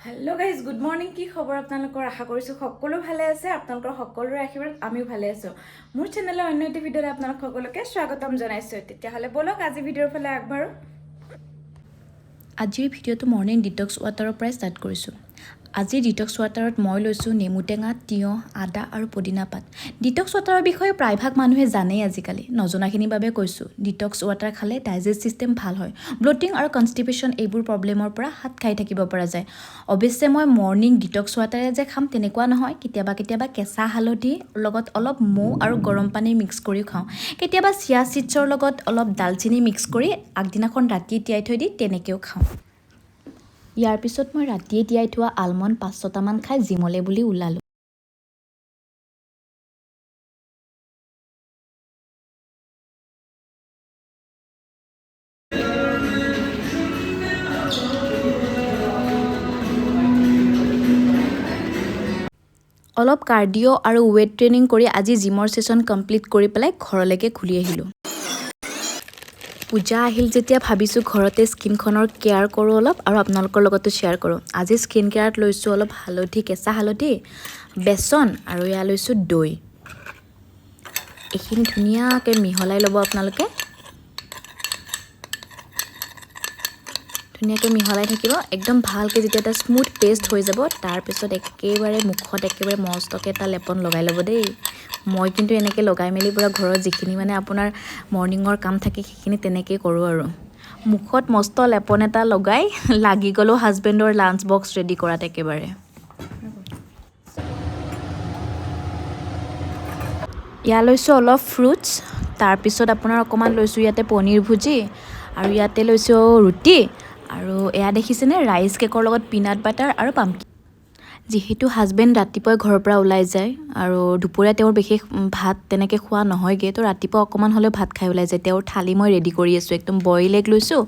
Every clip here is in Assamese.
हेलो गाइज गुड मर्निंग কি খবৰ আপোনালোকৰ আশা কৰিছো সকলো ভালে আছে আপোনালোকৰ সকলোৰে আশীৰ্বাদ আমিও ভালে আছো মোৰ চেনেলৰ অন্য এটা ভিডিঅ'ত আপোনালোক সকলোকে স্বাগতম জনাইছো তেতিয়াহলে বলক আজি ভিডিঅ'ৰ ফালে আগবাঢ়ো আজিৰ ভিডিঅ'টো মৰ্নিং ডিটক্স ৱাটাৰৰ পৰাই ষ্টাৰ্ট কৰিছোঁ আজি ডিটক্স ৱাটাৰত মই লৈছোঁ নেমু টেঙা তিয়ঁহ আদা আৰু পদিনা পাত ডিটক্স ৱাটাৰৰ বিষয়ে প্ৰায়ভাগ মানুহে জানেই আজিকালি নজনাখিনিৰ বাবে কৈছোঁ ডিটক্স ৱাটাৰ খালে ডাইজেষ্ট ছিষ্টেম ভাল হয় ব্লটিং আৰু কনষ্টিপেশ্যন এইবোৰ প্ৰব্লেমৰ পৰা হাত খাই থাকিব পৰা যায় অৱশ্যে মই মৰ্নিং ডিটক্স ৱাটাৰে যে খাম তেনেকুৱা নহয় কেতিয়াবা কেঁচা হালধি লগত অলপ মৌ আৰু গৰম পানী মিক্স কৰি খাওঁ কেতিয়াবা চিয়া চিডছৰ লগত অলপ ডালচেনি মিক্স কৰি আগদিনাখন ৰাতি তিয়াই থৈ দি তেনেকৈও খাওঁ ইয়াৰ পিছত মই ৰাতিয়ে তিয়াই থোৱা আলমণ্ড 5-6টামান খাই জিমলে বুলি ওলালোঁ অলপ কাৰ্ডিঅ' আৰু ৱেইট ট্ৰেইনিং কৰি আজি জিমৰ ছেশ্যন কমপ্লিট কৰি পেলাই ঘৰলৈকে ঘূৰি আহিলোঁ পূজা আহিল যেতিয়া ভাবিছোঁ ঘৰতে স্কিনখনৰ কেয়াৰ কৰোঁ অলপ আৰু আপোনালোকৰ লগতো শ্বেয়াৰ কৰোঁ আজি স্কিন কেয়াৰত লৈছোঁ অলপ হালধি কেঁচা হালধি বেচন আৰু এয়া লৈছোঁ দৈ এইখিনি ধুনীয়াকৈ মিহলাই ল'ব আপোনালোকে ধুনীয়াকৈ মিহলাই থাকিব একদম ভালকৈ যেতিয়া এটা স্মুথ পেষ্ট হৈ যাব তাৰপিছত একেবাৰে মুখত একেবাৰে মস্তকৈ এটা লেপন লগাই ল'ব দেই মই কিন্তু এনেকৈ লগাই মেলি পুৰা ঘৰত যিখিনি মানে আপোনাৰ মৰ্ণিঙৰ কাম থাকে সেইখিনি তেনেকৈ কৰোঁ আৰু মুখত মস্ত লেপন এটা লগাই লাগি গ'লেও হাজবেণ্ডৰ লাঞ্চ বক্স ৰেডি কৰাত একেবাৰে ইয়াত লৈছোঁ অলপ ফ্ৰুটছ তাৰপিছত আপোনাৰ অকণমান লৈছোঁ ইয়াতে পনীৰ ভুজি আৰু ইয়াতে লৈছোঁ ৰুটি আৰু এয়া দেখিছেনে ৰাইচ কেকৰ লগত পিনাট বাটাৰ আৰু পামকিন যিহেতু হাজবেণ্ড ৰাতিপুৱাই ঘৰৰ পৰা ওলাই যায় আৰু দুপৰীয়া তেওঁৰ বিশেষ ভাত তেনেকৈ খোৱা নহয়গৈ তো ৰাতিপুৱা অকণমান হ'লেও ভাত খাই ওলাই যায় তেওঁৰ থালি মই ৰেডি কৰি আছোঁ একদম বইল এগ লৈছোঁ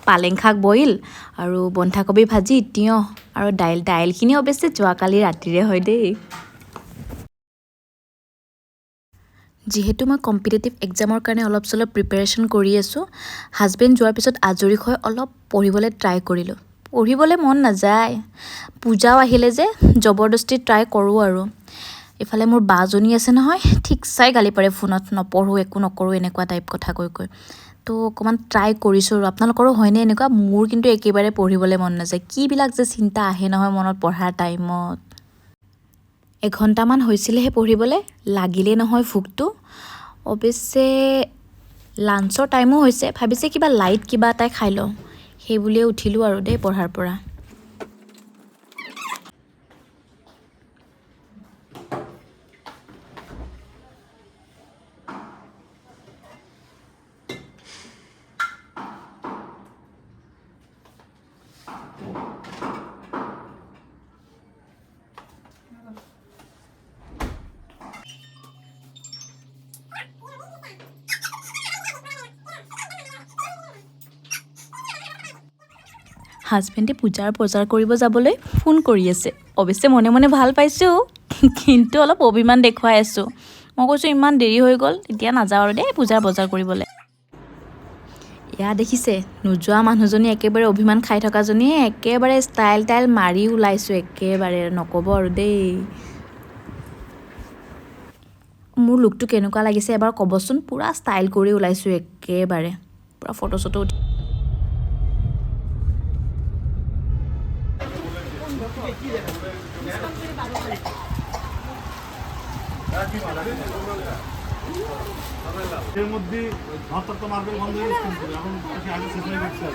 পালেং শাক বইল আৰু বন্ধাকবি ভাজি তিয়ঁহ আৰু দাইলখিনি অৱশ্যে যোৱাকালি ৰাতিৰে হয় দেই যিহেতু মই কম্পিটিটিভ এক্সামৰ কাৰণে অলপ চলপ প্ৰিপেৰেশ্যন কৰি আছোঁ হাজবেণ্ড যোৱাৰ পিছত আজৰি হৈ অলপ পঢ়িবলৈ ট্ৰাই কৰিলোঁ পঢ়িবলৈ মন নাযায় পূজাও আহিলে যে জবৰদস্তি ট্ৰাই কৰোঁ আৰু ইফালে মোৰ বাজনী আছে নহয় ঠিক চাই গালি পাৰে ফোনত নপঢ়োঁ একো নকৰোঁ এনেকুৱা টাইপ কথা কৈ তো অকণমান ট্ৰাই কৰিছোঁ আৰু আপোনালোকৰো হয়নে এনেকুৱা মোৰ কিন্তু একেবাৰে পঢ়িবলৈ মন নাযায় কিবিলাক যে চিন্তা আহে নহয় মনত পঢ়াৰ টাইমত এঘণ্টামান হৈছিলেহে পঢ়িবলৈ লাগিলেই নহয় ভোকটো অৱশ্যে লাঞ্চৰ টাইমো হৈছে ভাবিছে কিবা লাইট কিবা এটাই খাই লওঁ সেই বুলিয়ে উঠিলোঁ আৰু দেই পঢ়াৰ পৰা হাজবেণ্ডে পূজাৰ বজাৰ কৰিব যাবলৈ ফোন কৰি আছে অৱশ্যে মনে মনে ভাল পাইছোঁ কিন্তু অলপ অভিমান দেখুৱাই আছোঁ মই কৈছোঁ ইমান দেৰি হৈ গ'ল এতিয়া নাযাওঁ আৰু দেই পূজাৰ বজাৰ কৰিবলৈ এয়া দেখিছে নোযোৱা মানুহজনী একেবাৰে অভিমান খাই থকাজনীয়ে একেবাৰে ষ্টাইল মাৰি ওলাইছোঁ একেবাৰে নক'ব আৰু দেই মোৰ লুকটো কেনেকুৱা লাগিছে এবাৰ ক'বচোন পূৰা ষ্টাইল কৰি ওলাইছোঁ একেবাৰে পূৰা ফটো চটো উঠি এর মধ্যে ভাতটা তো মার্বেল বন্ধ হয়ে গেছে এখন আগে শেষ হয়ে গেছে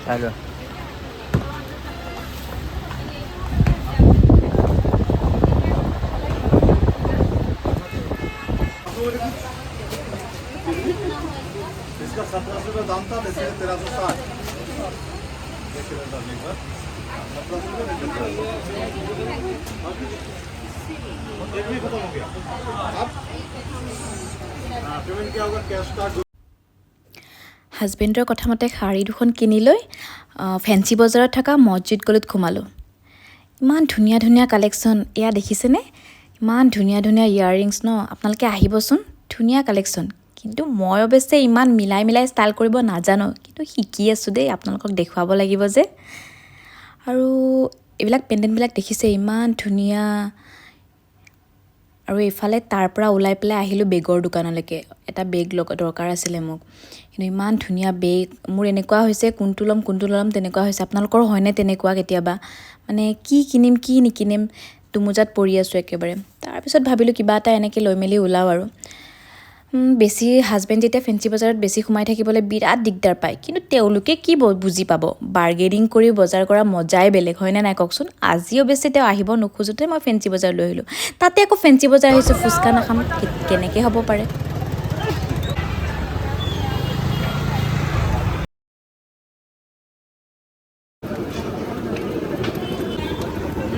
আচ্ছা इसका 1700 का दाम था वैसे 1360 হাজবেণ্ডৰ কথামতে শাৰী দুখন কিনি লৈ ফেঞ্চি বজাৰত থকা মছজিদ গলিত সোমালোঁ ইমান ধুনীয়া ধুনীয়া কালেকশ্যন এয়া দেখিছেনে ইমান ধুনীয়া ধুনীয়া ইয়াৰৰিংছ ন আপোনালোকে আহিবচোন ধুনীয়া কালেকশ্যন কিন্তু মই অৱশ্যে ইমান মিলাই মিলাই ষ্টাইল কৰিব নাজানো, কিন্তু শিকি আছোঁ দেই, আপোনালোকক দেখুৱাব লাগিব যে। আৰু এইবিলাক পেণ্ডেণ্টবিলাক দেখিছে ইমান ধুনীয়া। আৰু এইফালে তাৰ পৰা ওলাই পেলাই আহিলোঁ বেগৰ দোকানলৈকে। এটা বেগ দৰকাৰ আছিলে মোক, কিন্তু ইমান ধুনীয়া বেগ। মোৰ এনেকুৱা হৈছে কোনটো ল'ম তেনেকুৱা হৈছে। আপোনালোকৰ হয়নে তেনেকুৱা কেতিয়াবা? মানে কি কিনিম কি নিকিনিম দুমোজাত পৰি আছোঁ একেবাৰে। তাৰপিছত ভাবিলোঁ কিবা এটা এনেকৈ লৈ মেলি ওলাওঁ আৰু। বেছি হাজবেণ্ড যেতিয়া ফেঞ্চি বজাৰত বেছি সোমাই থাকিবলৈ বিৰাট দিগদাৰ পায়, কিন্তু তেওঁলোকে কি বুজি পাব, বাৰ্গেনিং কৰি বজাৰ কৰা মজাই বেলেগ, হয়নে নাই কওকচোন। আজি অৱশ্যে তেওঁ আহিব নোখোজোতে মই ফেঞ্চি বজাৰ লৈ আহিলোঁ। তাতে আকৌ ফেঞ্চি বজাৰ আহিছোঁ, ফুচকা নাখাম কেনেকৈ হ'ব পাৰে।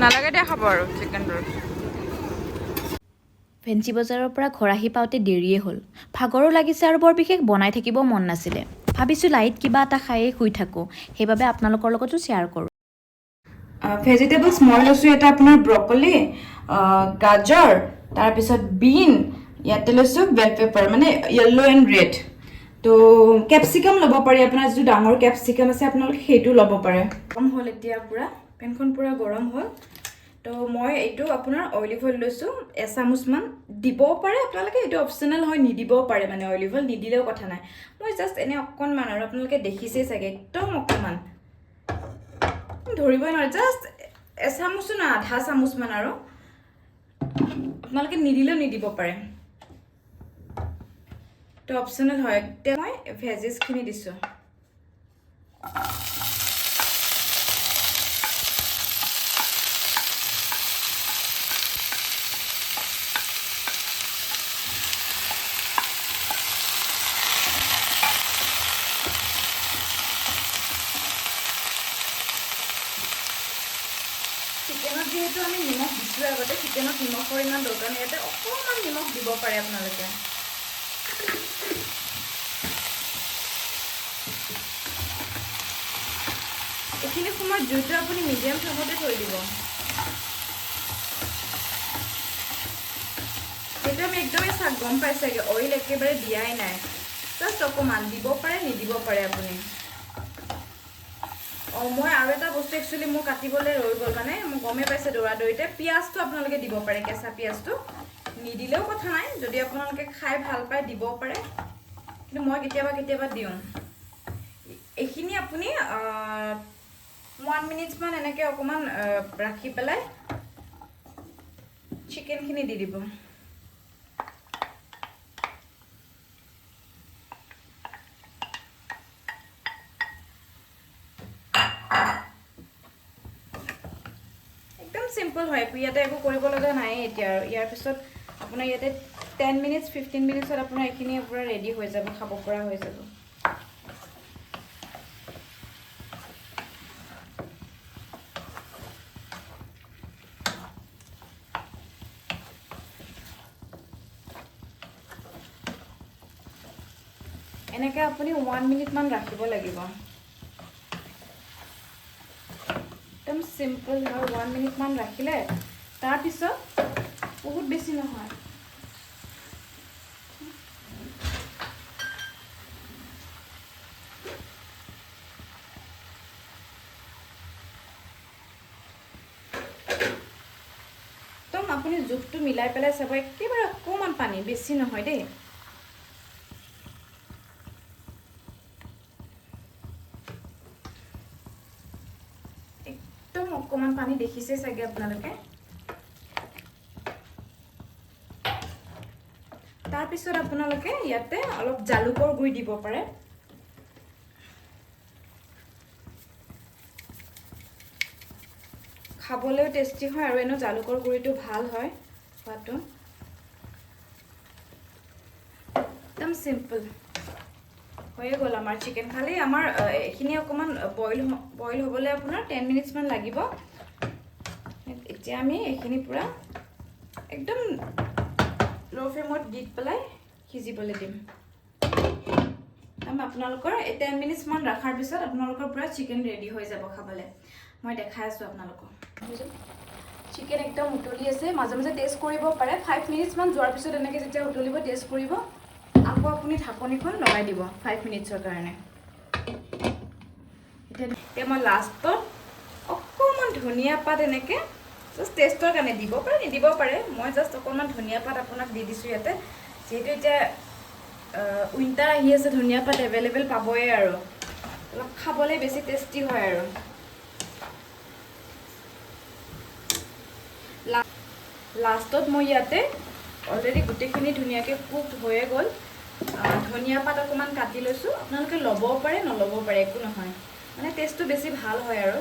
নালাগে দিয়া খাব আৰু চিকেন ৰোল। ফেঞ্চি বজাৰৰ পৰা ঘৰ আহি পাওঁতে দেৰিয়ে হ'ল। ভাগৰো লাগিছে আৰু বৰ বিশেষ বনাই থাকিব মন নাছিলে। ভাবিছোঁ লাইট কিবা এটা খায়েই শুই থাকোঁ, সেইবাবে আপোনালোকৰ লগতো শ্বেয়াৰ কৰোঁ। ভেজিটেবলছ মই লৈছোঁ এটা আপোনাৰ ব্ৰকলি, গাজৰ, তাৰপিছত বিন, ইয়াতে লৈছোঁ বেল পেপাৰ মানে য়েল্ল' এণ্ড ৰেড। তো কেপচিকাম ল'ব পাৰি, আপোনাৰ যিটো ডাঙৰ কেপচিকাম আছে আপোনালোকে সেইটো ল'ব পাৰে। গৰম হ'ল এতিয়া পূৰা, পেনখন পূৰা গৰম হ'ল। তো মই এইটো আপোনাৰ অলিভ অইল লৈছোঁ এচামুচমান। দিবও পাৰে আপোনালোকে, এইটো অপশ্যনেল হয়, নিদিবও পাৰে মানে অলিভ অইল নিদিলেও কথা নাই। মই জাষ্ট এনেই অকণমান আৰু আপোনালোকে দেখিছেই চাগে একদম অকণমান, ধৰিবই নোৱাৰে, জাষ্ট এচামুচো না আধা চামুচমান আৰু। আপোনালোকে নিদিলেও নিদিব পাৰে, তো অপশ্যনেল হয়। এতিয়া মই ভেজিছখিনি দিছোঁ। চিকেনত যিহেতু আমি নিমখ দিছোঁ আগতে, চিকেনত নিমখৰ ইমান দৰকাৰ নাই, ইয়াতে অকণমান নিমখ দিব পাৰে আপোনালোকে। এইখিনি সময়ত জুইটো আপুনি মিডিয়াম ফ্লেমতে থৈ দিব। সেইটো আমি একদমেই গম পাইছেগে অইল একেবাৰে দিয়াই নাই, জাষ্ট অকণমান দিব পাৰে নিদিব পাৰে আপুনি। মই আৰু এটা বস্তু একচুৱেলি মোৰ কাটিবলৈ ৰৈ গ'ল, মানে মই গমেই পাইছে দৌৰাদৌৰিতে। পিঁয়াজটো আপোনালোকে দিব পাৰে, কেঁচা পিঁয়াজটো নিদিলেও কথা নাই, যদি আপোনালোকে খাই ভাল পায় দিবও পাৰে, কিন্তু মই কেতিয়াবা দিওঁ। এইখিনি আপুনি 1 মিনিটমান এনেকৈ অকণমান ৰাখি পেলাই চিকেনখিনি দি দিব। চিম্পল হয়, ইয়াতে একো কৰিব লগা নাই এতিয়া। আৰু ইয়াৰ পিছত আপোনাৰ ইয়াতে 10 মিনিটছ 15 মিনিটছত আপোনাৰ এইখিনি পূৰা ৰেডি হৈ যাব, খাব পৰা হৈ যাব। এনেকৈ আপুনি 1 মিনিটমান ৰাখিব লাগিব। একদম চিম্পল হয়, 1 মিনিটমান ৰাখিলে তাৰপিছত বহুত বেছি নহয়, একদম আপুনি জোখটো মিলাই পেলাই চাব, একেবাৰে অকণমান পানী, বেছি নহয় দেই। একদম অকণমান পানী, দেখিছে চাগে আপোনালোকে। তাৰপিছত আপোনালোকে ইয়াতে অলপ জালুকৰ গুড়ি দিব পাৰে। খাবলৈও টেষ্টি হয় আৰু এনেও জালুকৰ গুড়িটো ভাল হয় খোৱাটো। একদম চিম্পল হৈয়ে গ'ল আমাৰ চিকেন। খালি আমাৰ এইখিনি অকণমান বইল হ'বলৈ আপোনাৰ 10 মিনিটছমান লাগিব। এতিয়া আমি এইখিনি পূৰা একদম ল' ফ্লেমত দি পেলাই সিজিবলৈ দিম। আপোনালোকৰ 10 মিনিটছমান ৰখাৰ পিছত আপোনালোকৰ পূৰা চিকেন ৰেডি হৈ যাব খাবলৈ। মই দেখাই আছোঁ আপোনালোকক। চিকেন একদম উতলি আছে, মাজে মাজে টেষ্ট কৰিব পাৰে। 5 মিনিটছমান যোৱাৰ পিছত এনেকৈ যেতিয়া উতলিব টেষ্ট কৰিব। আকৌ আপুনি ঢাকনিখন লগাই দিব 5 মিনিটছৰ কাৰণে এতিয়া মই লাষ্টত অকণমান ধনিয়া পাত এনেকৈ জাষ্ট টেষ্টৰ কাৰণে দিব পাৰে নিদিব পাৰে মই জাষ্ট অকণমান ধনিয়া পাত আপোনাক দি দিছোঁ ইয়াতে যিহেতু এতিয়া উইণ্টাৰ আহি আছে ধনিয়া পাত এভেইলেবল পাবই আৰু অলপ খাবলৈ বেছি টেষ্টি হয় আৰু লাষ্টত মই ইয়াতে অলৰেডি গোটেইখিনি ধুনীয়াকৈ কুকড হৈয়ে গ'ল ধনিয়া পাত অকণমান কাটি লৈছোঁ আপোনালোকে ল'বও পাৰে নল'বও পাৰে একো নহয় মানে টেষ্টটো বেছি ভাল হয় আৰু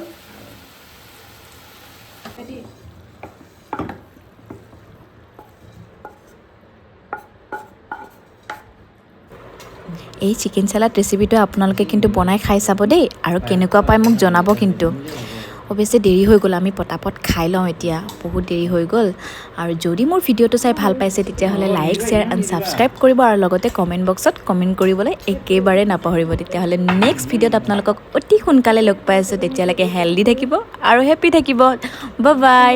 এই চিকেন চালাড ৰেচিপিটো আপোনালোকে কিন্তু বনাই খাই চাব দেই আৰু কেনেকুৱা পায় মোক জনাব কিন্তু অৱশ্যে দেৰি হৈ গ'ল আমি পটাপট খাই লওঁ এতিয়া বহুত দেৰি হৈ গ'ল আৰু যদি মোৰ ভিডিঅ'টো চাই ভাল পাইছে তেতিয়াহ'লে লাইক শ্বেয়াৰ এণ্ড ছাবস্ক্ৰাইব কৰিব আৰু লগতে কমেণ্ট বক্সত কমেণ্ট কৰিবলৈ একেবাৰে নাপাহৰিব তেতিয়াহ'লে নেক্সট ভিডিঅ'ত আপোনালোকক অতি সোনকালে লগ পাই আছোঁ তেতিয়ালৈকে হেল্ডি থাকিব আৰু হেপ্পী থাকিব বাই বাই